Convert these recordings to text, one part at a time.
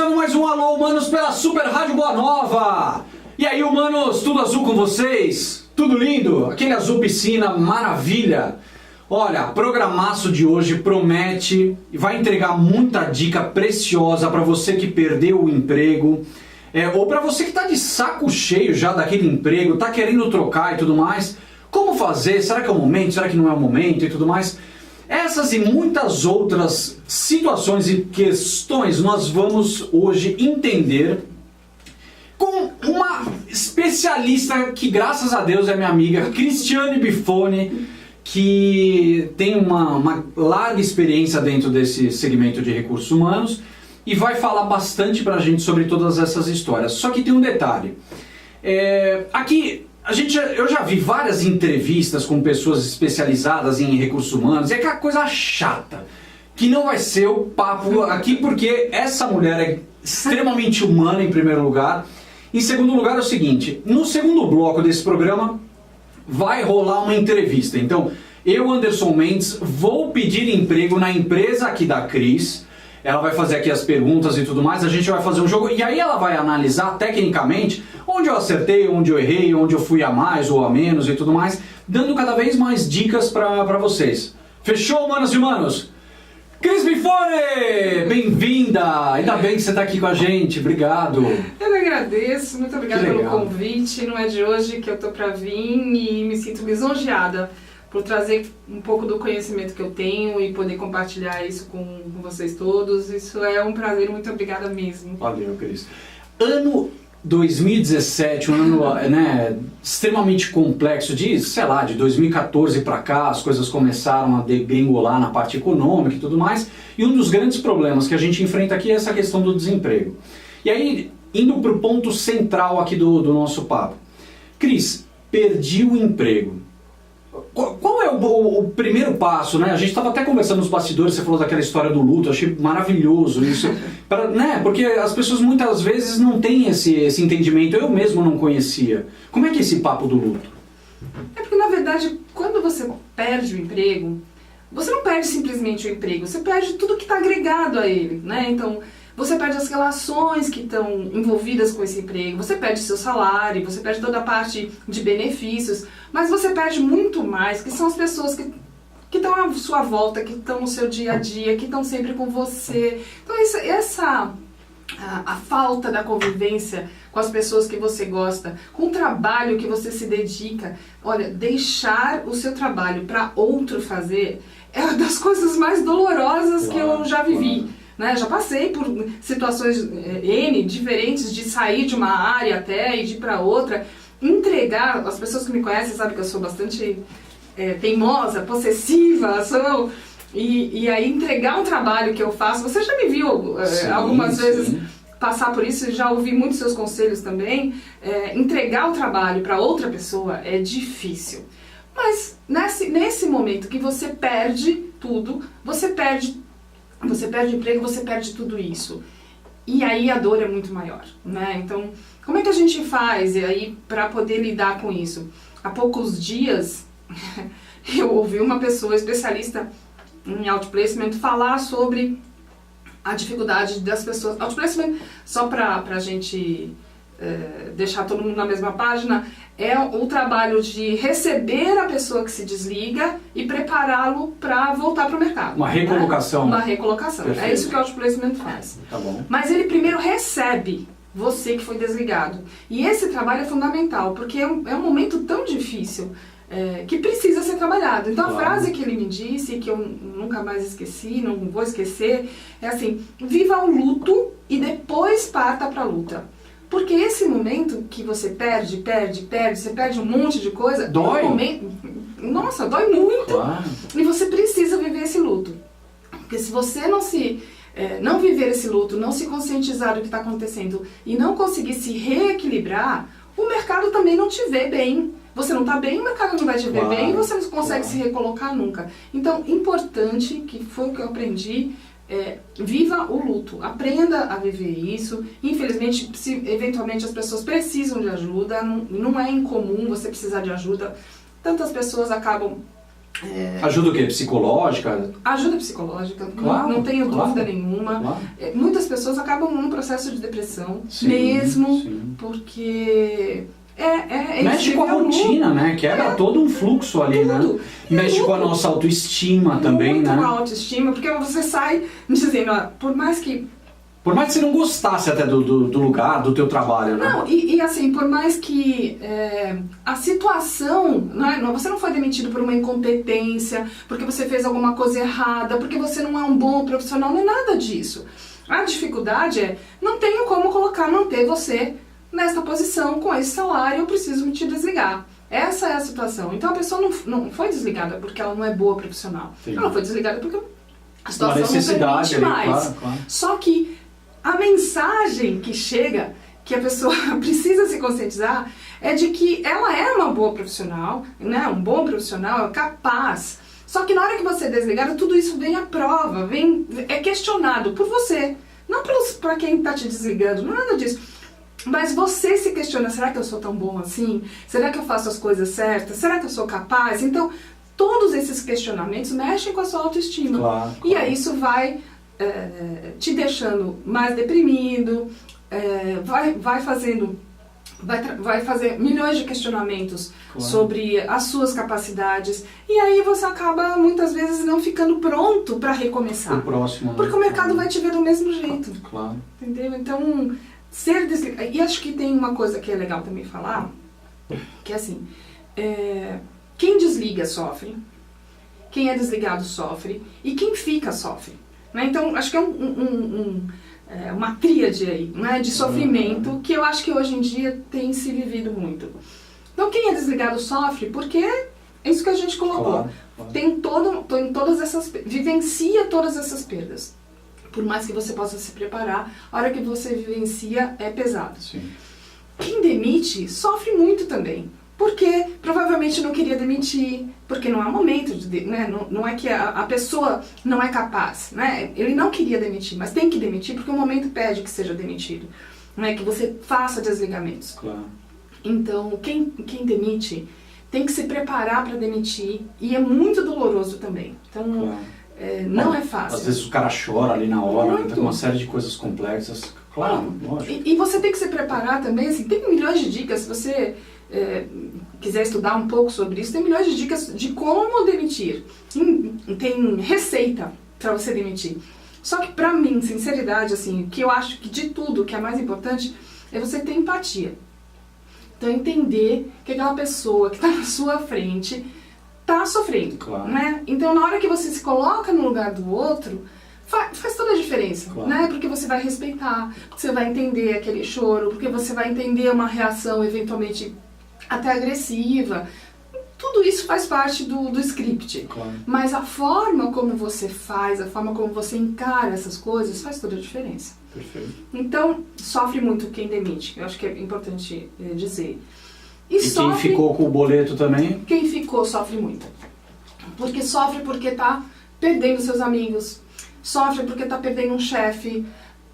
Começando mais um Alô Humanos pela Super Rádio Boa Nova. E aí, humanos, tudo azul com vocês? Tudo lindo? Aquele azul piscina, maravilha. Olha, programaço de hoje promete e vai entregar muita dica preciosa para você que perdeu o emprego, ou para você que está de saco cheio já daquele emprego, está querendo trocar e tudo mais. Como fazer? Será que é o momento? Será que não é o momento e tudo mais? Essas e muitas outras situações e questões nós vamos hoje entender com uma especialista que, graças a Deus, é minha amiga Cristiane Bifone, que tem uma larga experiência dentro desse segmento de recursos humanos e vai falar bastante pra gente sobre todas essas histórias. Só que tem um detalhe. Aqui eu já vi várias entrevistas com pessoas especializadas em recursos humanos, e é aquela coisa chata, que não vai ser o papo aqui, porque essa mulher é extremamente humana, em primeiro lugar. Em segundo lugar é o seguinte, no segundo bloco desse programa vai rolar uma entrevista. Então, eu, Anderson Mendes, vou pedir emprego na empresa aqui da Cris. Ela vai fazer aqui as perguntas e tudo mais, a gente vai fazer um jogo e aí ela vai analisar tecnicamente onde eu acertei, onde eu errei, onde eu fui a mais ou a menos e tudo mais, dando cada vez mais dicas pra vocês. Fechou, humanos e humanos? Cris Bifone, bem-vinda! Ainda bem que você está aqui com a gente, obrigado. Eu agradeço, muito obrigada pelo convite. Não é de hoje que eu estou para vir e me sinto lisonjeada por trazer um pouco do conhecimento que eu tenho e poder compartilhar isso com vocês todos. Isso é um prazer, muito obrigada mesmo. Valeu, Cris. Ano 2017, um ano extremamente complexo, de 2014 para cá, as coisas começaram a degringolar na parte econômica e tudo mais, e um dos grandes problemas que a gente enfrenta aqui é essa questão do desemprego. E aí, indo para o ponto central aqui do nosso papo. Cris, perdi o emprego. Qual é o primeiro passo, né? A gente estava até conversando nos bastidores, você falou daquela história do luto, achei maravilhoso isso, porque as pessoas muitas vezes não têm esse entendimento, eu mesmo não conhecia. Como é que é esse papo do luto? É porque, na verdade, quando você perde o emprego, você não perde simplesmente o emprego, você perde tudo que está agregado a ele, né? Então, você perde as relações que estão envolvidas com esse emprego, você perde seu salário, você perde toda a parte de benefícios, mas você perde muito mais, que são as pessoas que estão à sua volta, que estão no seu dia a dia, que estão sempre com você. Então a falta da convivência com as pessoas que você gosta, com o trabalho que você se dedica, olha, deixar o seu trabalho para outro fazer é uma das coisas mais dolorosas que eu já vivi. Né? Já passei por situações N diferentes de sair de uma área até e de ir para outra, entregar, as pessoas que me conhecem sabem que eu sou bastante teimosa, possessiva, e aí entregar um trabalho que eu faço, você já me viu algumas vezes passar por isso, já ouvi muitos seus conselhos também, entregar o trabalho para outra pessoa é difícil. Mas nesse momento que você perde tudo, você perde emprego, você perde tudo isso. E aí a dor é muito maior, né? Então, como é que a gente faz aí para poder lidar com isso? Há poucos dias, eu ouvi uma pessoa especialista em outplacement falar sobre a dificuldade das pessoas. Outplacement, só para a gente deixar todo mundo na mesma página, é o trabalho de receber a pessoa que se desliga e prepará-lo para voltar para o mercado. Uma recolocação. Né? Uma recolocação. Perfeito. É isso que o outplacement faz. Tá bom. Mas ele primeiro recebe você que foi desligado. E esse trabalho é fundamental, porque é um momento tão difícil que precisa ser trabalhado. Então, claro. A frase que ele me disse, que eu nunca mais esqueci, não vou esquecer, é assim: viva o luto e depois parta para a luta. Porque esse momento que você perde, você perde um monte de coisa... Dói? Nossa, dói muito. Claro. E você precisa viver esse luto. Porque se você não viver esse luto, não se conscientizar do que está acontecendo e não conseguir se reequilibrar, o mercado também não te vê bem. Você não está bem, o mercado não vai te ver bem e você não consegue se recolocar nunca. Então, importante, que foi o que eu aprendi... viva o luto, aprenda a viver isso. Infelizmente, se eventualmente as pessoas precisam de ajuda, não é incomum você precisar de ajuda. Tantas pessoas acabam Ajuda o quê? Psicológica? Ajuda psicológica, Claro, não tenho claro, dúvida nenhuma. claro. Muitas pessoas acabam num processo de depressão, Sim, mesmo sim. porque Mexe com a rotina, né? Quebra todo um fluxo ali, tudo. né? Mexe com a nossa autoestima também, muito né? com a autoestima, porque você sai me dizendo, ó, por mais que... Por mais que você não gostasse até do lugar, do teu trabalho, né? Não, e assim, por mais que a situação, né, você não foi demitido por uma incompetência, porque você fez alguma coisa errada, porque você não é um bom profissional, não é nada disso. A dificuldade é, não tenho como manter você nesta posição, com esse salário, eu preciso te desligar. Essa é a situação. Então a pessoa não foi desligada porque ela não é boa profissional. Sim. Ela foi desligada porque a Uma situação não necessidade permite ali, mais. claro. Só que a mensagem que chega, que a pessoa precisa se conscientizar, é de que ela é uma boa profissional, né? Um bom profissional, capaz. Só que na hora que você é desligado, tudo isso vem à prova, é questionado por você. Não para quem está te desligando, não é nada disso. Mas você se questiona, será que eu sou tão bom assim? Será que eu faço as coisas certas? Será que eu sou capaz? Então, todos esses questionamentos mexem com a sua autoestima. Claro, E aí isso vai te deixando mais deprimido, vai fazer milhões de questionamentos sobre as suas capacidades. E aí você acaba, muitas vezes, não ficando pronto para recomeçar. O próximo, porque o mercado vai te ver do mesmo jeito. Claro. Entendeu? Então... ser desligado. E acho que tem uma coisa que é legal também falar, que é assim, quem desliga sofre, quem é desligado sofre, e quem fica sofre. Né? Então, acho que é uma tríade aí, né, de sofrimento, que eu acho que hoje em dia tem se vivido muito. Então, quem é desligado sofre porque é isso que a gente colocou. Claro. Vivencia todas essas perdas. Por mais que você possa se preparar, a hora que você vivencia é pesado. Sim. Quem demite sofre muito também. Porque provavelmente não queria demitir, porque não é o momento, né? Não é que a pessoa não é capaz. Né? Ele não queria demitir, mas tem que demitir porque o momento pede que seja demitido. Né? Que você faça desligamentos. Claro. Então, quem demite tem que se preparar para demitir e é muito doloroso também. Então, Claro. Não é fácil. Às vezes o cara chora ali na hora, Muito. tá com uma série de coisas complexas. Claro, lógico. E você tem que se preparar também, assim, tem milhões de dicas, se você quiser estudar um pouco sobre isso, tem milhões de dicas de como demitir. Tem receita para você demitir. Só que pra mim, sinceridade, assim, o que eu acho que de tudo, o que é mais importante, é você ter empatia. Então entender que aquela pessoa que está na sua frente está sofrendo, Claro. né? Então na hora que você se coloca no lugar do outro, faz toda a diferença, Claro. né? Porque você vai respeitar, porque você vai entender aquele choro, porque você vai entender uma reação eventualmente até agressiva. Tudo isso faz parte do script. Claro. Mas a forma como você faz, a forma como você encara essas coisas faz toda a diferença. Perfeito. Então, sofre muito quem demite. Eu acho que é importante dizer. E quem ficou com o boleto também? Quem ficou sofre muito. Porque sofre porque tá perdendo seus amigos. Sofre porque tá perdendo um chefe,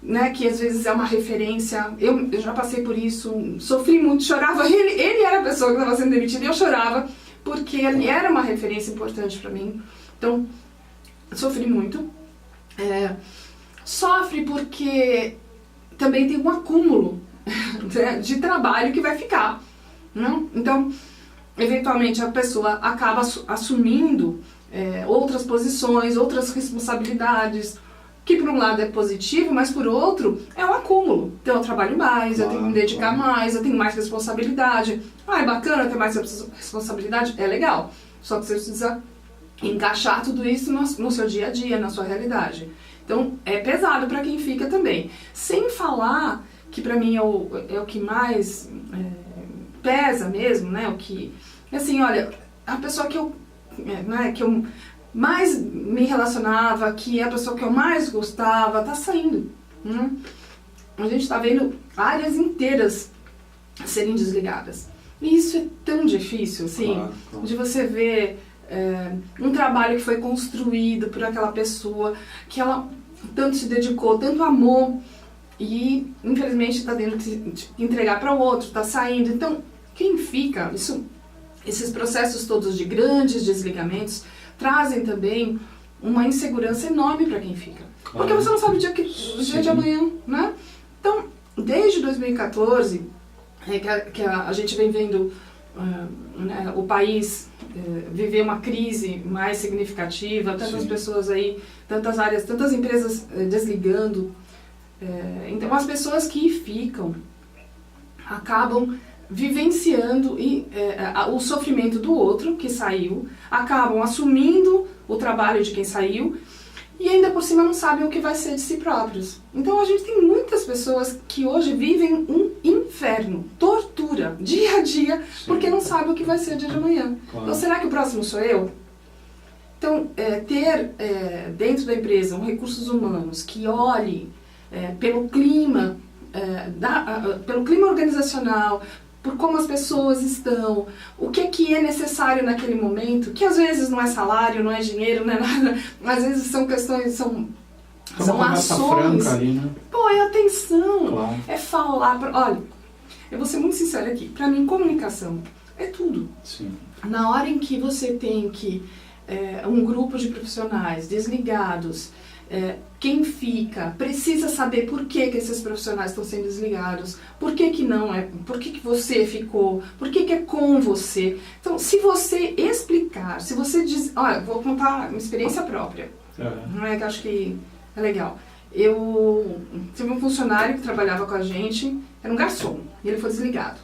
né, que às vezes é uma referência. Eu já passei por isso, sofri muito, chorava. Ele era a pessoa que estava sendo demitida e eu chorava porque ele era uma referência importante para mim. Então, sofri muito. Sofre porque também tem um acúmulo de trabalho que vai ficar. Não? Então, eventualmente a pessoa acaba assumindo outras posições, outras responsabilidades, que por um lado é positivo, mas por outro é um acúmulo. Então eu trabalho mais, eu tenho que me dedicar mais, eu tenho mais responsabilidade. Ah, é bacana ter mais responsabilidade? É legal. Só que você precisa encaixar tudo isso no seu dia a dia, na sua realidade. Então é pesado para quem fica também. Sem falar que para mim é o que mais pesa mesmo, né? O que, assim, olha, a pessoa que eu mais me relacionava, que é a pessoa que eu mais gostava, tá saindo. A gente tá vendo áreas inteiras serem desligadas. E isso é tão difícil, assim, claro. De você ver um trabalho que foi construído por aquela pessoa, que tanto se dedicou, tanto amou, e infelizmente está tendo que entregar para o outro, está saindo. Então, quem fica, isso esses processos todos de grandes desligamentos trazem também uma insegurança enorme para quem fica. Porque você não sabe o dia de amanhã, né? Então, desde 2014, que a gente vem vendo né, o país viver uma crise mais significativa, tantas pessoas aí, tantas áreas, tantas empresas desligando. Então, as pessoas que ficam acabam vivenciando o sofrimento do outro que saiu, acabam assumindo o trabalho de quem saiu e ainda por cima não sabem o que vai ser de si próprios. Então a gente tem muitas pessoas que hoje vivem um inferno, tortura, dia a dia, porque não sabem o que vai ser dia de amanhã. Claro. Então será que o próximo sou eu? Então ter dentro da empresa recursos humanos que olhe pelo clima, pelo clima organizacional, por como as pessoas estão, o que é necessário naquele momento, que às vezes não é salário, não é dinheiro, não é nada, às vezes são questões, são ações. Franca ali, né? Pô, é atenção, claro. É falar, olha, eu vou ser muito sincera aqui, pra mim comunicação é tudo. Sim. Na hora em que você tem que um grupo de profissionais desligados, quem fica precisa saber por que esses profissionais estão sendo desligados, por que não é, por que você ficou, por que é com você. Então, se você explicar, se você diz, olha, vou contar uma experiência própria, não é que eu acho que é legal. Eu tive um funcionário que trabalhava com a gente, era um garçom, e ele foi desligado.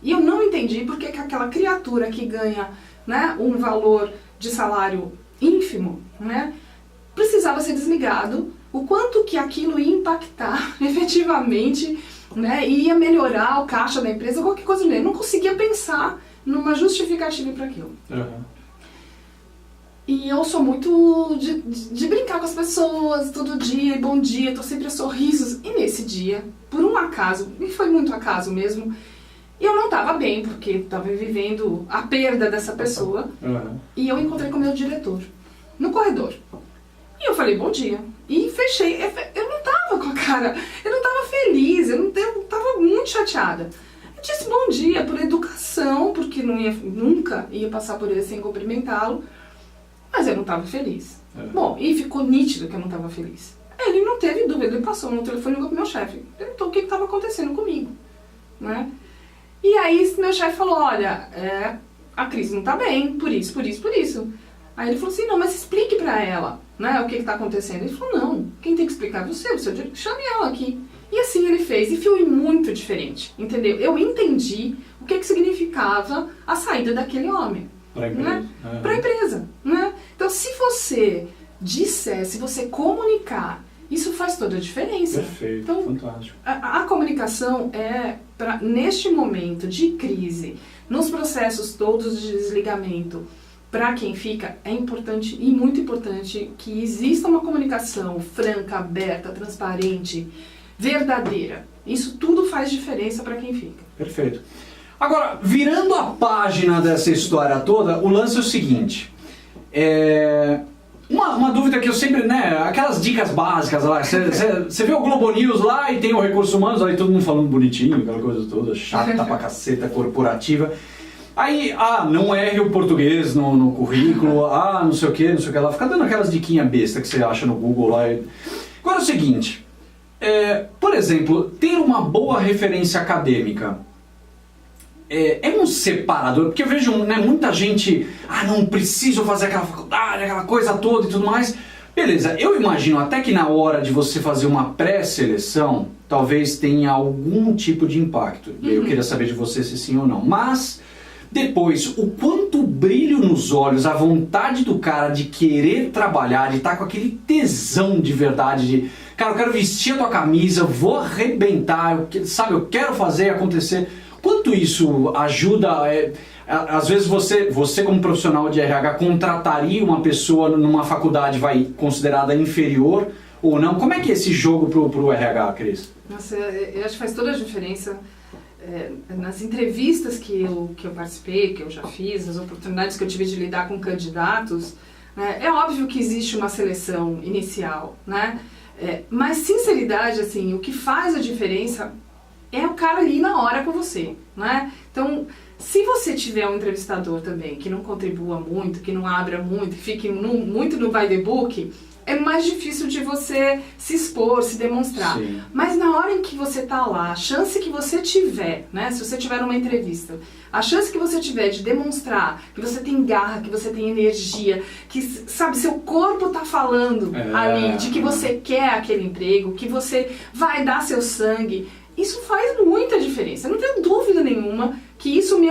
E eu não entendi por que aquela criatura que ganha, né, um valor de salário ínfimo, né, precisava ser desligado, o quanto que aquilo ia impactar efetivamente, né, ia melhorar o caixa da empresa, qualquer coisa. Eu não conseguia pensar numa justificativa para aquilo. E eu sou muito de brincar com as pessoas todo dia, bom dia, tô sempre a sorrisos. E nesse dia, por um acaso, e foi muito acaso mesmo, eu não estava bem, porque estava vivendo a perda dessa pessoa. E eu encontrei com o meu diretor, no corredor. E eu falei, bom dia. E fechei. Eu não tava com a cara, eu não tava feliz, eu tava muito chateada. Eu disse bom dia por educação, porque nunca ia passar por ele sem cumprimentá-lo. Mas eu não tava feliz. Bom, e ficou nítido que eu não tava feliz. Ele não teve dúvida, ele passou no telefone e ligou pro meu chefe. Perguntou o que estava acontecendo comigo, né? E aí meu chefe falou, olha, a Cris não tá bem, por isso. Aí ele falou assim, não, mas explique pra ela, né, o que tá acontecendo. Ele falou, não, quem tem que explicar é você, chame ela aqui. E assim ele fez, e foi muito diferente, entendeu? Eu entendi o que significava a saída daquele homem. Pra empresa. Né? Pra empresa, né? Então se você disser, se você comunicar, isso faz toda a diferença. Perfeito, então, fantástico. A comunicação neste momento de crise, nos processos todos de desligamento, para quem fica, é importante e muito importante que exista uma comunicação franca, aberta, transparente, verdadeira. Isso tudo faz diferença para quem fica. Perfeito. Agora, virando a página dessa história toda, o lance é o seguinte. Uma dúvida que eu sempre, né, aquelas dicas básicas lá, você vê o Globo News lá e tem o Recursos Humanos, aí todo mundo falando bonitinho, aquela coisa toda, chata pra caceta, corporativa. Aí, não erre o português no currículo, não sei o que lá, fica dando aquelas diquinhas bestas que você acha no Google lá. Agora é o seguinte, por exemplo, ter uma boa referência acadêmica é um separador, porque eu vejo muita gente, não preciso fazer aquela faculdade, aquela coisa toda e tudo mais. Beleza, eu imagino até que na hora de você fazer uma pré-seleção, talvez tenha algum tipo de impacto. Eu queria saber de você se sim ou não. Mas depois, o quanto brilho nos olhos, a vontade do cara de querer trabalhar, de estar com aquele tesão de verdade, de, cara, eu quero vestir a tua camisa, vou arrebentar, eu quero fazer acontecer. Quanto isso ajuda, às vezes você como profissional de RH contrataria uma pessoa numa faculdade considerada inferior ou não? Como é que é esse jogo pro RH, Cris? Nossa, eu acho que faz toda a diferença. Nas entrevistas que eu participei, que eu já fiz, as oportunidades que eu tive de lidar com candidatos, né, é óbvio que existe uma seleção inicial, né? Mas sinceridade, assim, o que faz a diferença é o cara ali na hora com você, né? Então, se você tiver um entrevistador também que não contribua muito, que não abra muito, que fique muito no by the book, é mais difícil de você se expor, se demonstrar. Sim. Mas na hora em que você tá lá, a chance que você tiver, né, se você tiver numa entrevista, a chance que você tiver de demonstrar que você tem garra, que você tem energia, que, sabe, seu corpo tá falando ali de que você quer aquele emprego, que você vai dar seu sangue, isso faz muita diferença. Eu não tenho dúvida nenhuma que isso me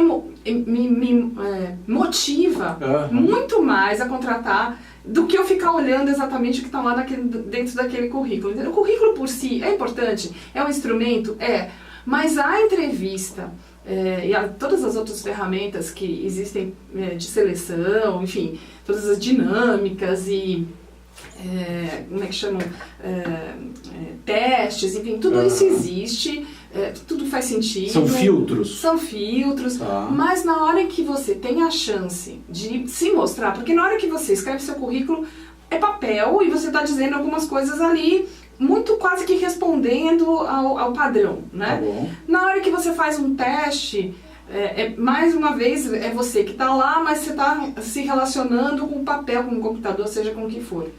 motiva muito mais a contratar do que eu ficar olhando exatamente o que está lá dentro daquele currículo. O currículo por si é importante, é um instrumento, mas a entrevista e todas as outras ferramentas que existem de seleção, enfim, todas as dinâmicas e como é que chamam? Testes, enfim, tudo isso existe, tudo faz sentido. São filtros. São filtros, mas na hora em que você tem a chance de se mostrar, porque na hora que você escreve seu currículo, é papel e você está dizendo algumas coisas ali, muito quase que respondendo ao padrão, né? Tá bom. Na hora que você faz um teste, mais uma vez, é você que está lá, mas você está se relacionando com o papel, com o computador, seja com o que for.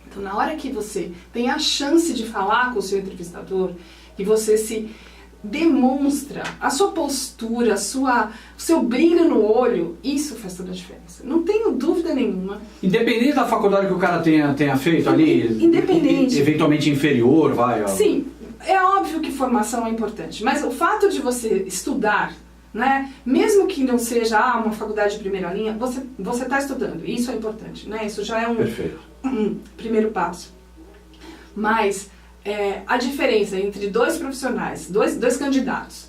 Então, na hora que você tem a chance de falar com o seu entrevistador, e você se demonstra a sua postura, o seu brilho no olho, isso faz toda a diferença. Não tenho dúvida nenhuma. Independente da faculdade que o cara tenha feito ali, independente, eventualmente inferior, vai. Sim, é óbvio que formação é importante, mas o fato de você estudar, né, mesmo que não seja uma faculdade de primeira linha, você está estudando, isso é importante, né? Isso já é um primeiro passo. Mas a diferença entre dois profissionais, dois candidatos,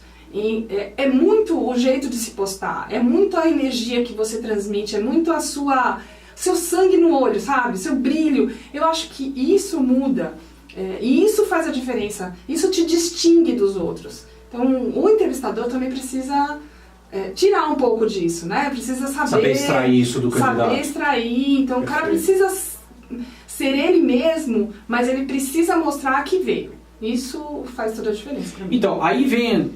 é muito o jeito de se postar, é muito a energia que você transmite, é muito seu sangue no olho, sabe? Seu brilho. Eu acho que isso muda, e isso faz a diferença, isso te distingue dos outros. Então, o entrevistador também precisa tirar um pouco disso, né? Precisa saber extrair isso do candidato. Saber extrair, então o cara precisa ser ele mesmo, mas ele precisa mostrar que veio. Isso faz toda a diferença pra mim. Então, aí vem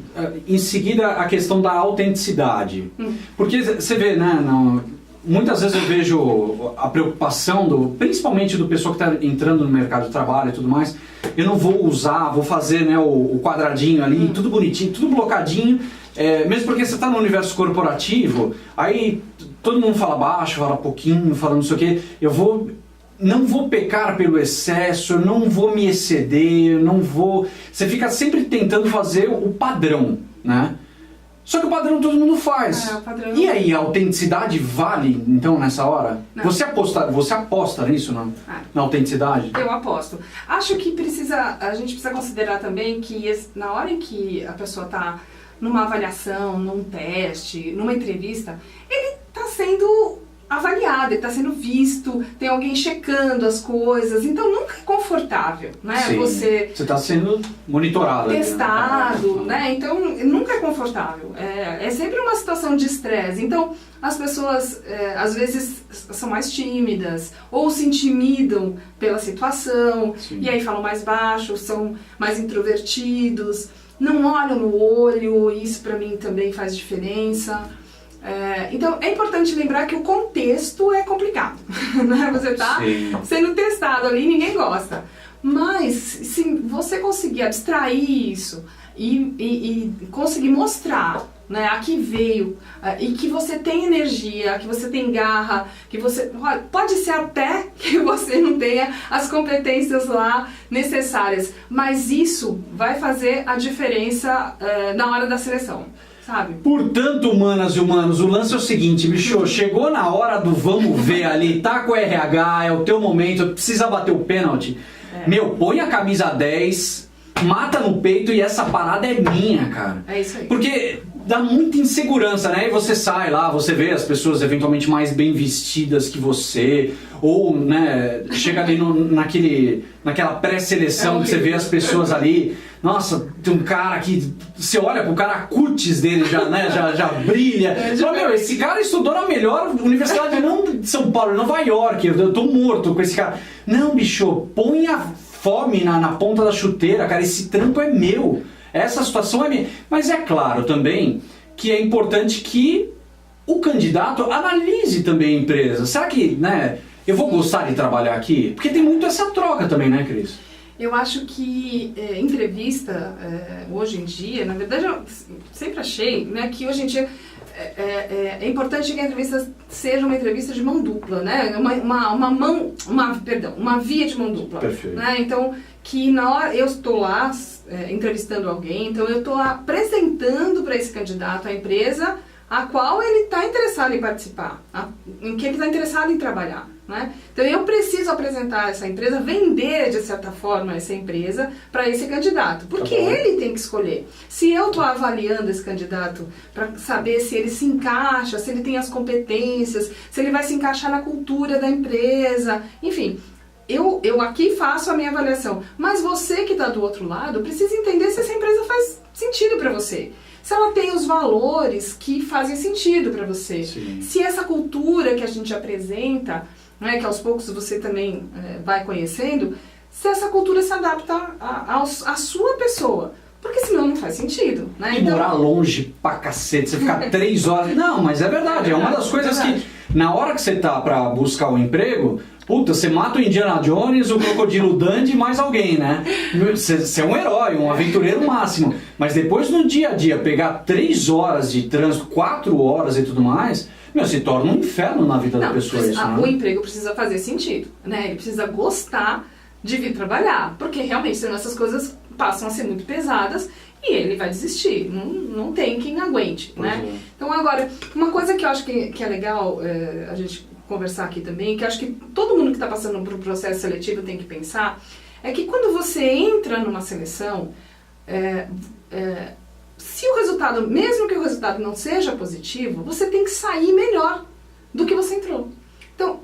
em seguida a questão da autenticidade. Porque você vê, né, muitas vezes eu vejo a preocupação, principalmente do pessoal que está entrando no mercado de trabalho e tudo mais, eu não vou fazer, né, o quadradinho ali, tudo bonitinho, tudo blocadinho, mesmo porque você está no universo corporativo, aí todo mundo fala baixo, fala pouquinho, fala não sei o quê, não vou pecar pelo excesso, eu não vou me exceder, eu não vou... Você fica sempre tentando fazer o padrão, né? Só que o padrão todo mundo faz. O padrão... E aí, a autenticidade vale, então, nessa hora? Não. Você aposta nisso, na autenticidade? Eu aposto. Acho que a gente precisa considerar também que na hora em que a pessoa está numa avaliação, num teste, numa entrevista, ele está sendo avaliado, ele está sendo visto, tem alguém checando as coisas, então nunca é confortável, né? Sim, você está sendo monitorado. Testado, né? Então nunca é confortável. É sempre uma situação de estresse. Então as pessoas às vezes são mais tímidas ou se intimidam pela situação. Sim. E aí falam mais baixo, são mais introvertidos, não olham no olho, isso para mim também faz diferença. Então é importante lembrar que o contexto é complicado, né? Você está sendo testado ali e ninguém gosta. Mas se você conseguir abstrair isso e conseguir mostrar, né, a que veio, e que você tem energia, que você tem garra, que você... Pode ser até que você não tenha as competências lá necessárias, mas isso vai fazer a diferença na hora da seleção. Sabe? Portanto, humanas e humanos, o lance é o seguinte, bicho, chegou na hora do vamos ver ali, tá com o RH, é o teu momento, precisa bater o pênalti. Meu, põe a camisa 10, mata no peito e essa parada é minha, cara. É isso aí. Porque dá muita insegurança, né? E você sai lá, você vê as pessoas eventualmente mais bem vestidas que você, ou, né, chega ali naquela pré-seleção que você vê as pessoas ali. Nossa, tem um cara que você olha pro cara, a cutis dele já, né, já brilha. Meu, esse cara estudou na melhor universidade, não de São Paulo, Nova York, eu tô morto com esse cara. Não, bicho, põe a fome na ponta da chuteira, cara, esse trampo é meu. essa situação é minha. Mas é claro também que é importante que o candidato analise também a empresa. Será que, né, eu vou gostar de trabalhar aqui? Porque tem muito essa troca também, né, Cris? Eu acho que entrevista, hoje em dia, na verdade eu sempre achei, né, que hoje em dia é importante que a entrevista seja uma entrevista de mão dupla, né? Uma via de mão dupla. Perfeito. Né? Então, que na hora eu estou lá entrevistando alguém, então eu estou apresentando para esse candidato a empresa a qual ele está interessado em participar, em que ele está interessado em trabalhar. Né? Então eu preciso apresentar essa empresa, vender de certa forma essa empresa para esse candidato, porque ele tem que escolher. Se eu estou avaliando esse candidato para saber se ele se encaixa, se ele tem as competências, se ele vai se encaixar na cultura da empresa, enfim, eu aqui faço a minha avaliação, mas você que está do outro lado precisa entender se essa empresa faz sentido para você. Se ela tem os valores que fazem sentido para você. Sim. Se essa cultura que a gente apresenta, né, que aos poucos você também vai conhecendo, se essa cultura se adapta à sua pessoa. Porque senão não faz sentido. Né? E morar longe pra cacete, você ficar 3 horas... Não, mas é verdade, é uma das coisas que na hora que você tá pra buscar um emprego... Puta, você mata o Indiana Jones, o Crocodilo Dundee e mais alguém, né? Você é um herói, um aventureiro máximo. Mas depois no dia a dia, pegar 3 horas de trânsito, 4 horas e tudo mais, se torna um inferno na vida da pessoa. Isso, né? O emprego precisa fazer sentido, né? Ele precisa gostar de vir trabalhar. Porque realmente, senão essas coisas passam a ser muito pesadas e ele vai desistir. Não tem quem aguente, né? Então agora, uma coisa que eu acho que é legal a gente conversar aqui também, que acho que todo mundo que está passando por um processo seletivo tem que pensar, é que quando você entra numa seleção, se o resultado, mesmo que o resultado não seja positivo, você tem que sair melhor do que você entrou. Então,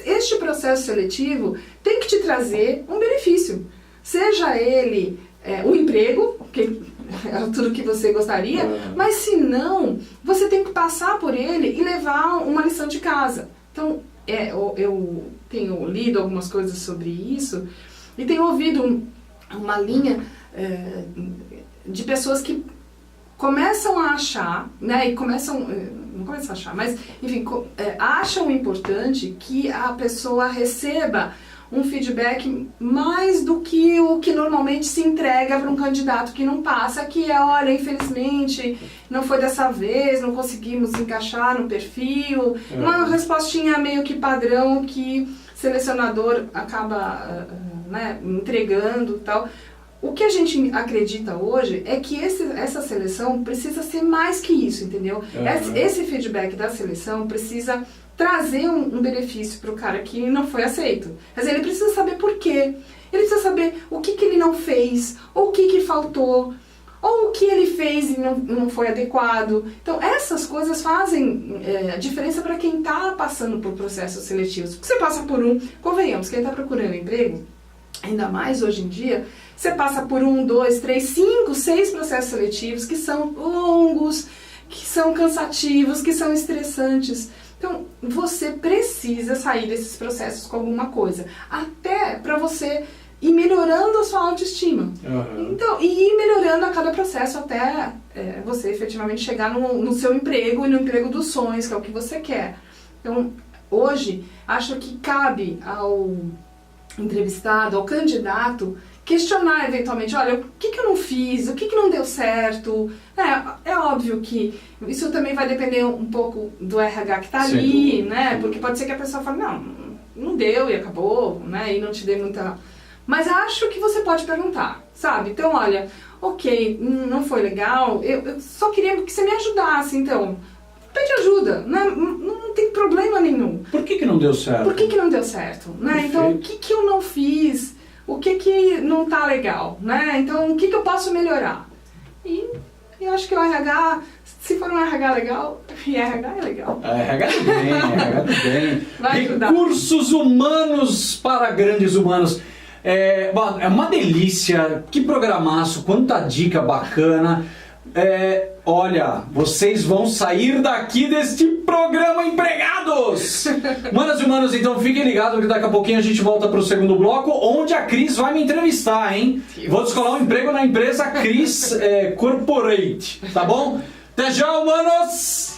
este processo seletivo tem que te trazer um benefício. Seja ele o emprego, que é tudo que você gostaria, mas se não, você tem que passar por ele e levar uma lição de casa. Então, eu tenho lido algumas coisas sobre isso e tenho ouvido uma linha de pessoas que começam a achar, né, e não começam a achar, mas, enfim, acham importante que a pessoa receba um feedback mais do que o que normalmente se entrega para um candidato que não passa, que olha, infelizmente, não foi dessa vez, não conseguimos encaixar no perfil, uma respostinha meio que padrão que selecionador acaba entregando e tal. O que a gente acredita hoje é que essa seleção precisa ser mais que isso, entendeu? Esse feedback da seleção precisa trazer um benefício para o cara que não foi aceito. Quer dizer, ele precisa saber por quê. Ele precisa saber o que ele não fez, ou o que faltou, ou o que ele fez e não foi adequado. Então, essas coisas fazem a diferença para quem está passando por processos seletivos. Porque você passa por convenhamos, quem está procurando emprego, ainda mais hoje em dia, você passa por 1, 2, 3, 5, 6 processos seletivos que são longos, que são cansativos, que são estressantes. Então, você precisa sair desses processos com alguma coisa, até para você ir melhorando a sua autoestima. Então, e ir melhorando a cada processo até você efetivamente chegar no seu emprego e no emprego dos sonhos, que é o que você quer. Então, hoje, acho que cabe ao entrevistado, ao candidato, questionar eventualmente, olha, o que eu não fiz, o que não deu certo. É óbvio que isso também vai depender um pouco do RH que está ali, né? Porque pode ser que a pessoa fale, não deu e acabou, né? E não te dê muita... Mas acho que você pode perguntar, sabe? Então, olha, ok, não foi legal, eu só queria que você me ajudasse, então... Pede ajuda, né? Não tem problema nenhum. Por que não deu certo? Por que não deu certo? Né? Então, o que eu não fiz? O que não tá legal? Né? Então, o que eu posso melhorar? E eu acho que o RH, se for um RH legal, RH é legal. RH é bem, RH é bem. Vai ajudar. Recursos humanos para grandes humanos. É uma delícia, que programaço, quanta dica bacana. Olha, vocês vão sair daqui deste programa empregados! Manas e manos, então fiquem ligados que daqui a pouquinho a gente volta pro segundo bloco, onde a Cris vai me entrevistar, hein? Vou descolar um emprego na empresa Cris Corporate, tá bom? Até já, humanos!